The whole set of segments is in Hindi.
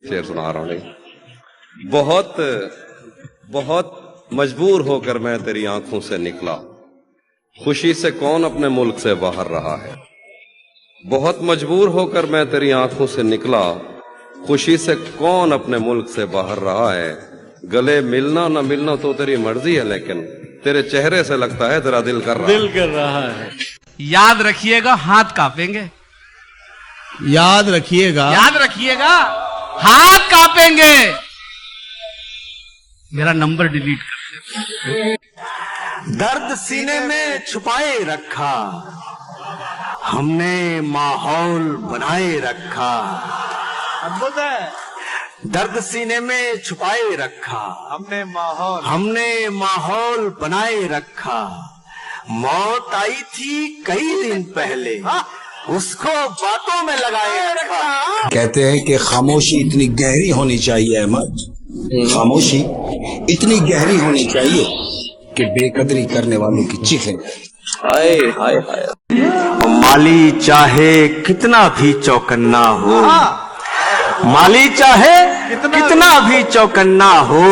शेर सुना रहा हूं। बहुत बहुत मजबूर होकर मैं तेरी आंखों से निकला, खुशी से कौन अपने मुल्क से बाहर रहा है। बहुत मजबूर होकर मैं तेरी आंखों से निकला, खुशी से कौन अपने मुल्क से बाहर रहा है। गले मिलना ना मिलना तो तेरी मर्जी है, लेकिन तेरे चेहरे से लगता है तेरा दिल कर रहा है। याद रखिएगा, हाथ कांपेंगे। याद रखिएगा, याद रखिएगा, हाथ कांपेंगे। मेरा नंबर डिलीट कर। दर्द सीने में छुपाए रखा, हमने माहौल बनाए रखा। अद्भुत है। दर्द सीने में छुपाए रखा, हमने माहौल बनाए रखा। मौत आई थी कई दिन पहले, उसको बातों में लगाए रखा। कहते हैं कि खामोशी इतनी गहरी होनी चाहिए अहमद, खामोशी इतनी गहरी होनी चाहिए कि बेकदरी करने वालों की चीखें। हाय हाय हाय। माली चाहे कितना भी चौकन्ना हो, माली चाहे कितना भी चौकन्ना हो,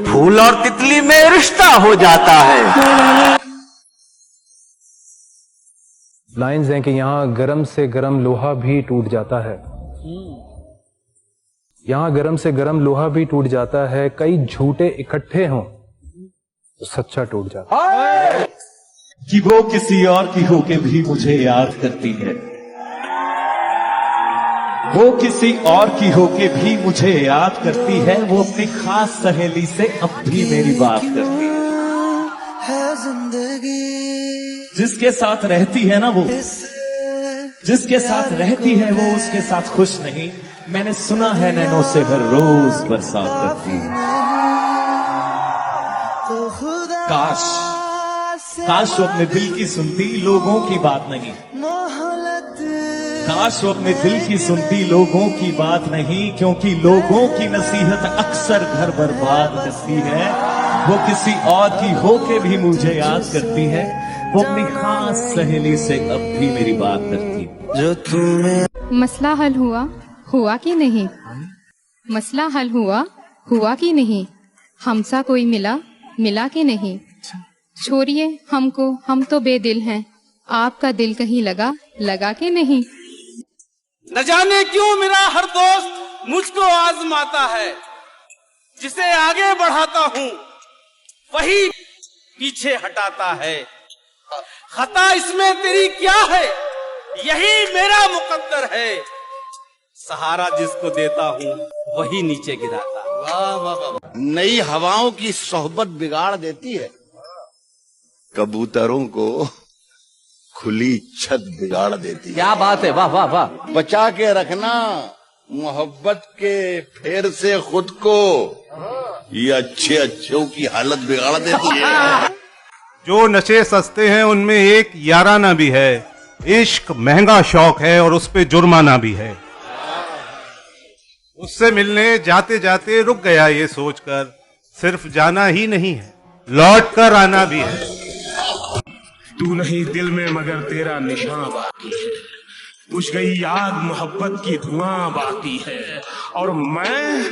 फूल और तितली में रिश्ता हो जाता है। लाइंस हैं कि यहाँ गरम से गरम लोहा भी टूट जाता है, यहाँ गरम से गरम लोहा भी टूट जाता है। कई झूठे इकट्ठे हों तो सच्चा टूट जाता है। कि वो किसी और की होके भी मुझे याद करती है, वो किसी और की होके भी मुझे याद करती है। वो अपनी खास सहेली से अब भी मेरी बात करती है। जिसके साथ रहती है ना वो, जिसके साथ रहती है वो उसके साथ खुश नहीं। मैंने सुना है नैनों से हर रोज बरसात करती है। काश वो अपने दिल की सुनती, लोगों की बात नहीं। काश वो अपने दिल की सुनती, लोगों की बात नहीं, क्योंकि लोगों की नसीहत अक्सर घर बर्बाद करती है। वो किसी और की होके भी मुझे याद करती है। वो अपनी खास सहेली से अब भी मेरी बात करती है। जो तुम्हें मसला हल हुआ कि नहीं? मसला हल हुआ कि नहीं? हमसा कोई मिला कि नहीं? छोड़िए हमको, हम तो बेदिल हैं। आपका दिल कहीं लगा कि नहीं? न जाने क्यों मेरा हर दोस्त मुझको आजमाता है। जिसे आगे बढ़ाता हूँ वही पीछे हटाता है। खता इसमें तेरी क्या है, यही मेरा मुकद्दर है। सहारा जिसको देता हूँ वही नीचे गिराता। वाह वाह वाह। नई हवाओं की सोहबत बिगाड़ देती है, कबूतरों को खुली छत बिगाड़ देती है। क्या बात है, वाह वाह वाह। बचा के रखना मोहब्बत के फेर से खुद को, ये अच्छों की हालत बिगाड़ देती है। जो नशे सस्ते हैं उनमें एक याराना भी है। इश्क महंगा शौक है और उस पे जुर्माना भी है। उससे मिलने जाते जाते रुक गया ये सोचकर, सिर्फ जाना ही नहीं है, लौट कर आना भी है। तू नहीं दिल में मगर तेरा निशान बाकी है, बुझ गई याद मोहब्बत की धुआं बाकी है। और मैं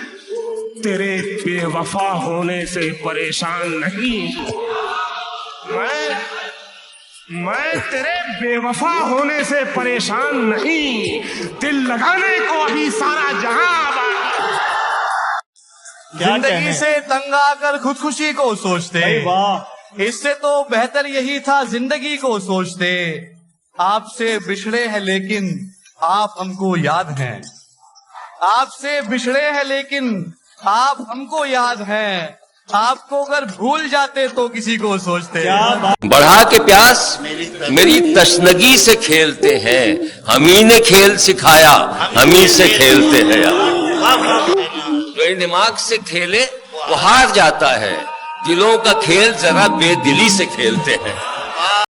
तेरे बेवफा होने से परेशान नहीं, मैं तेरे बेवफा होने से परेशान नहीं। दिल लगाने को अभी सारा जहां। जिंदगी से तंग आकर खुदकुशी को सोचते, वाह, इससे तो बेहतर यही था जिंदगी को सोचते। आपसे बिछड़े हैं लेकिन आप हमको याद हैं, आपसे बिछड़े हैं लेकिन आप हमको याद हैं। आपको अगर भूल जाते तो किसी को सोचते। बढ़ा के प्यास मेरी तशनगी से खेलते हैं, हमी ने खेल सिखाया, हमी से खेलते हैं। जो दिमाग से खेले वो हार जाता है, दिलों का खेल जरा बेदिली से खेलते हैं।